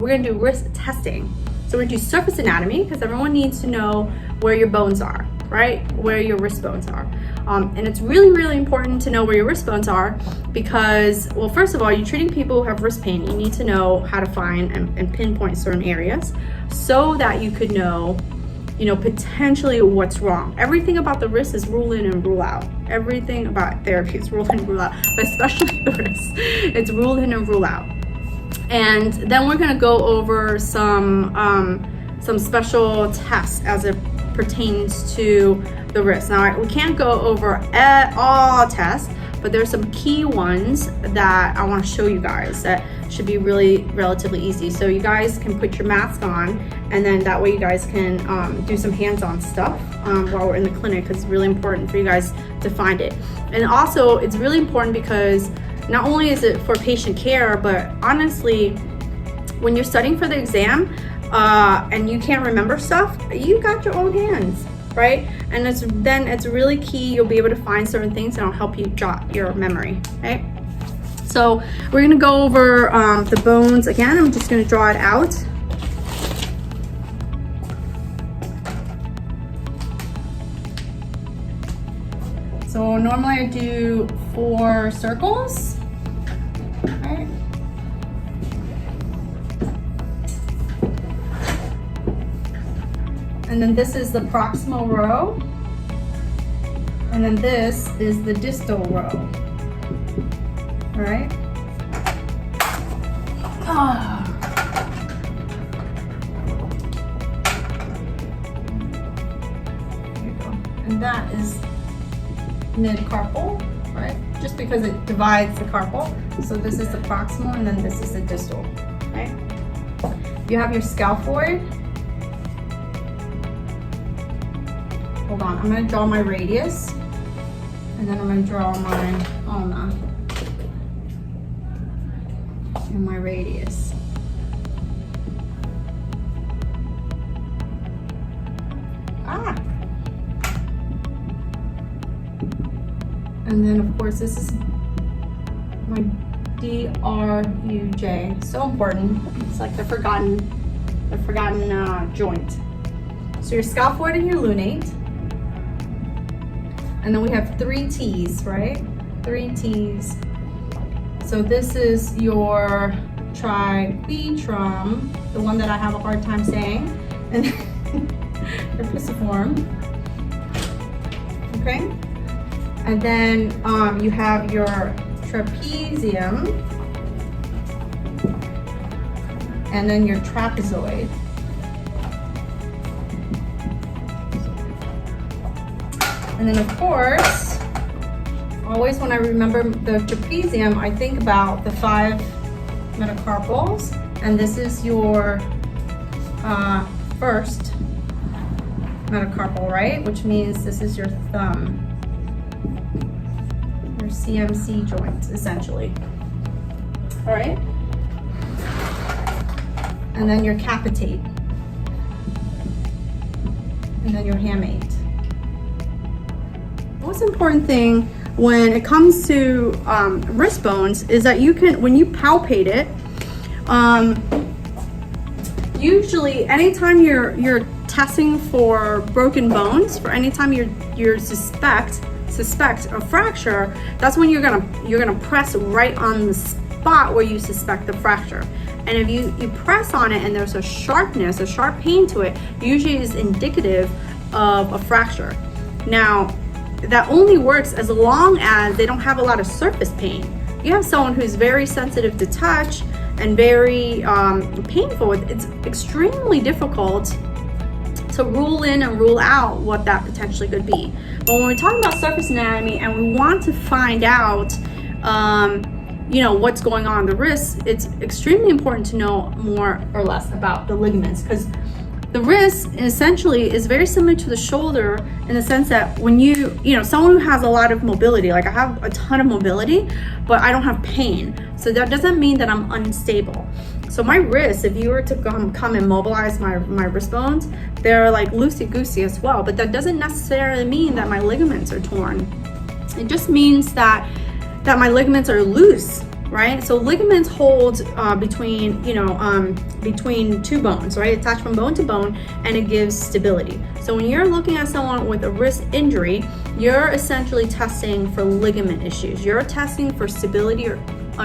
We're gonna do wrist testing. So we're gonna do surface anatomy because everyone needs to know where your bones are, right? Where your wrist bones are. And it's really, really important to know where your wrist bones are because, well, first of all, you're treating people who have wrist pain. You need to know how to find and pinpoint certain areas so that you could know, potentially what's wrong. Everything about the wrist is rule in and rule out. Everything about therapy is rule in and rule out, but especially the wrist. It's rule in and rule out. And then we're gonna go over some special tests as it pertains to the wrist. Now, we can't go over all tests, but there's some key ones that I wanna show you guys that should be really relatively easy. So you guys can put your mask on, and then that way you guys can do some hands-on stuff while we're in the clinic, because it's really important for you guys to find it. And also, it's really important because not only is it for patient care, but honestly, when you're studying for the exam and you can't remember stuff, you got your own hands, right? And it's really key. You'll be able to find certain things and it'll help you jot your memory, right? So we're gonna go over the bones again. I'm just gonna draw it out. So normally I do 4 circles. Right. And then this is the proximal row. And then this is the distal row. All right. There you go. And that is mid-carpal, right? Just because it divides the carpal. So this is the proximal and then this is the distal, right? You have your scaphoid. Hold on, I'm gonna draw my radius and then I'm gonna draw my ulna and my radius. And then of course this is my DRUJ. So important. It's like the forgotten joint. So your scaphoid and your lunate. And then we have 3 T's, right? 3 T's. So this is your tribetrum, the one that I have a hard time saying, and your pisiform. Okay? And then you have your trapezium, and then your trapezoid. And then of course, always when I remember the trapezium, I think about the 5 metacarpals, and this is your first metacarpal, right? Which means this is your thumb. CMC joint, essentially. All right. And then your capitate. And then your hamate. The most important thing when it comes to wrist bones is that you can, when you palpate it, usually anytime you're testing for broken bones, for anytime you suspect a fracture, that's when you're gonna press right on the spot where you suspect the fracture. And if you press on it and there's a sharpness, a sharp pain to it, usually is indicative of a fracture. Now, that only works as long as they don't have a lot of surface pain. You have someone who's very sensitive to touch and very painful. It's extremely difficult to rule in and rule out what that potentially could be. But when we're talking about surface anatomy and we want to find out, what's going on in the wrist, it's extremely important to know more or less about the ligaments, because the wrist essentially is very similar to the shoulder in the sense that when someone who has a lot of mobility, like I have a ton of mobility, but I don't have pain. So that doesn't mean that I'm unstable. So my wrists, if you were to come and mobilize my wrist bones, they're like loosey-goosey as well, but that doesn't necessarily mean that my ligaments are torn. It just means that my ligaments are loose, right? So ligaments hold between two bones, right? Attached from bone to bone, and it gives stability. So when you're looking at someone with a wrist injury, you're essentially testing for ligament issues. You're testing for stability or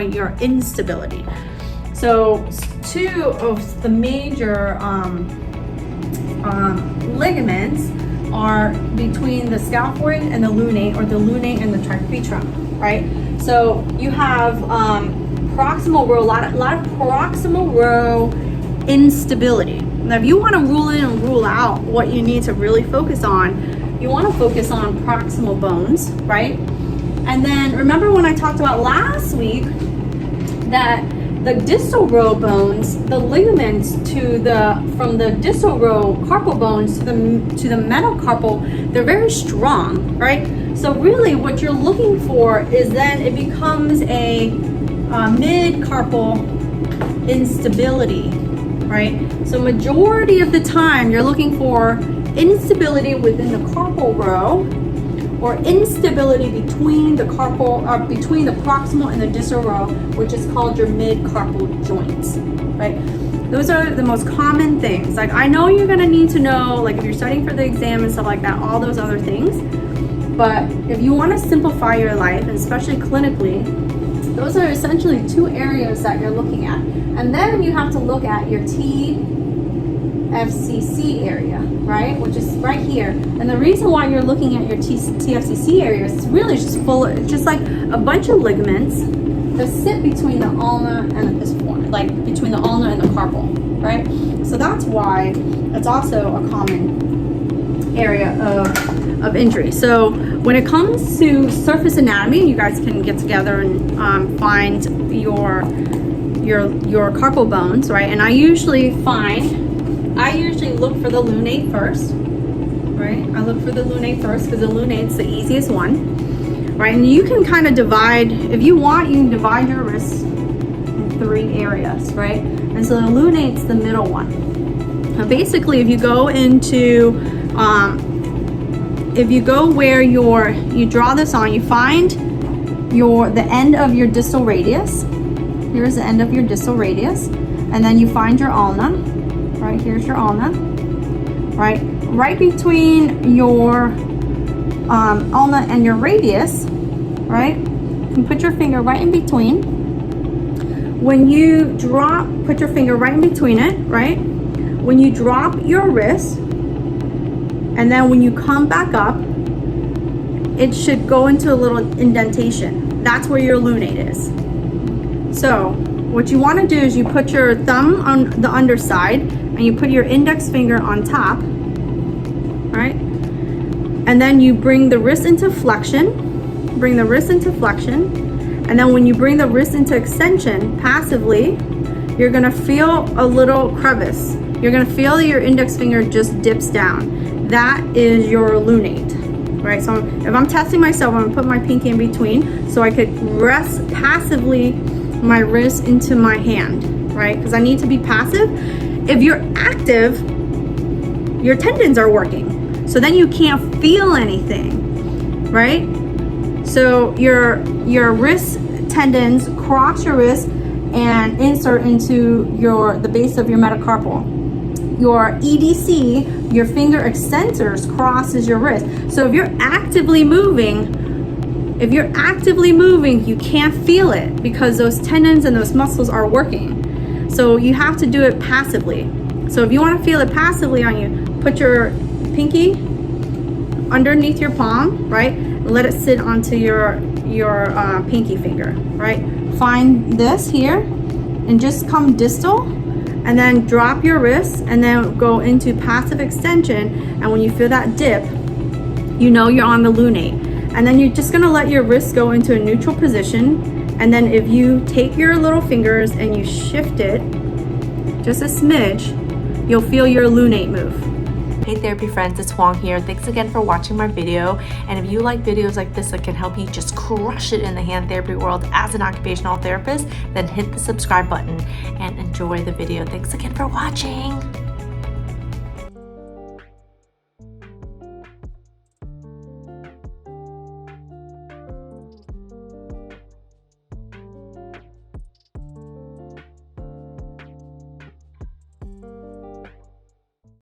your instability. So two of the major ligaments are between the scaphoid and the lunate, or the lunate and the triquetrum, right? So you have proximal row, a lot of proximal row instability. Now, if you want to rule in and rule out what you need to really focus on, you want to focus on proximal bones, right? And then remember when I talked about last week that the distal row bones, the ligaments from the distal row carpal bones to the metacarpal, they're very strong, right? So really what you're looking for is then it becomes a mid-carpal instability, right? So majority of the time you're looking for instability within the carpal row, or instability between the between the proximal and the distal row, which is called your mid-carpal joints, right? Those are the most common things. Like, I know you're gonna need to know, like if you're studying for the exam and stuff like that, all those other things. But if you want to simplify your life, and especially clinically, those are essentially two areas that you're looking at. And then you have to look at your TFCC area, right? Which is right here. And the reason why you're looking at your TFCC area is really just it's just like a bunch of ligaments that sit between the ulna and the pisiform, like between the ulna and the carpal, right? So that's why it's also a common area of injury. So when it comes to surface anatomy, you guys can get together and find your carpal bones, right? And I usually look for the lunate first, right? I look for the lunate first because the lunate's the easiest one, right? And you can kind of divide, if you want, you can divide your wrists in three areas, right? And so the lunate's the middle one. Now basically, if you go into if you go where you draw this on, you find the end of your distal radius. Here's the end of your distal radius. And then you find your ulna. Right, here's your ulna. Right between your ulna and your radius, right? You can put your finger right in between. When you put your finger right in between it, right? When you drop your wrist, and then when you come back up, it should go into a little indentation. That's where your lunate is. So what you want to do is you put your thumb on the underside and you put your index finger on top, right? And then you bring the wrist into flexion, and then when you bring the wrist into extension passively, you're gonna feel a little crevice. You're gonna feel that your index finger just dips down. That is your lunate, right? So if I'm testing myself, I'm gonna put my pinky in between so I could rest passively my wrist into my hand, right? Because I need to be passive. If you're active, your tendons are working. So then you can't feel anything, right? So your wrist tendons cross your wrist and insert into the base of your metacarpal. Your EDC, your finger extensors, crosses your wrist. So if you're actively moving, you can't feel it because those tendons and those muscles are working. So you have to do it passively. So if you want to feel it passively on you, put your pinky underneath your palm, right? Let it sit onto your pinky finger, right? Find this here and just come distal, and then drop your wrist and then go into passive extension. And when you feel that dip, you know you're on the lunate. And then you're just gonna let your wrist go into a neutral position. And then if you take your little fingers and you shift it just a smidge, you'll feel your lunate move. Hey therapy friends, it's Huang here. Thanks again for watching my video. And if you like videos like this that can help you just crush it in the hand therapy world as an occupational therapist, then hit the subscribe button and enjoy the video. Thanks again for watching.